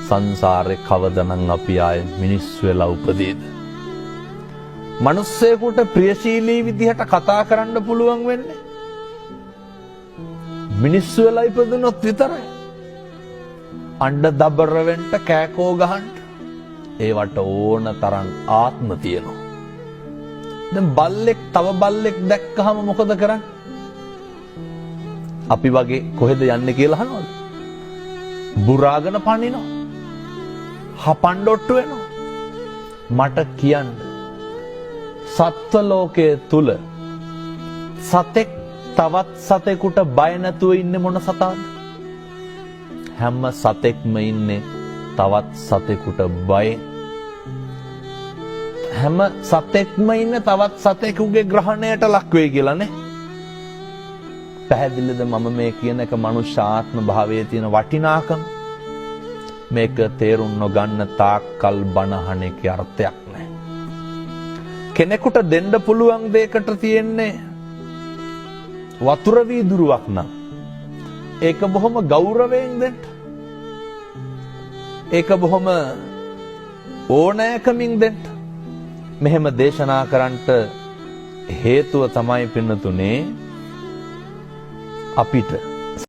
සංසාරේ කවදනම් අපි ආයේ මිනිස්සු වෙලා උපදීද? මිනිස්සෙකුට ප්‍රියශීලී විදිහට කතා කරන්න පුළුවන් වෙන්නේ මිනිස්සු වෙලා ඉපදුනොත් විතරයි. අඬ දබර වෙන්න කෑකෝ ගහන්න ඒවට ඕන තරම් ආත්ම තියෙනවා. දැන් බල්ලෙක් තව බල්ලෙක් දැක්කහම මොකද කරන්නේ? අපි වගේ කොහෙද යන්නේ කියලා අහනවද? බුරාගෙන පනිනවා. හපන්ඩොට්ටු වෙනවා. මට කියන්න සත්ව ලෝකයේ තුල සතෙක් තවත් සතෙකුට බය නැතුව ඉන්නේ මොන සතාද? හැම සතෙක්ම ඉන්නේ තවත් සතෙකුට බයෙන්. හැම සතෙක්ම ඉන්නේ තවත් සතෙකුගේ ග්‍රහණයට ලක් වෙයි කියලා නේ. පැහැදිලිද මම මේ කියන එක මනුෂ්‍ය ආත්ම භාවයේ තියෙන වටිනාකම? මේක තේරුම් නොගන්න තාක්කල් බණහන එකේ අර්ථයක් නැහැ. කෙනෙකුට දෙන්න පුළුවන් දෙයකට තියෙන්නේ වතුර වීදුරුවක් නම් ඒක බොහොම ගෞරවයෙන් දෙන්න. ඒක බොහොම ඕනෑකමින් දෙන්න. මෙහෙම දේශනා කරන්නට හේතුව තමයි පින්නතුනේ අපිට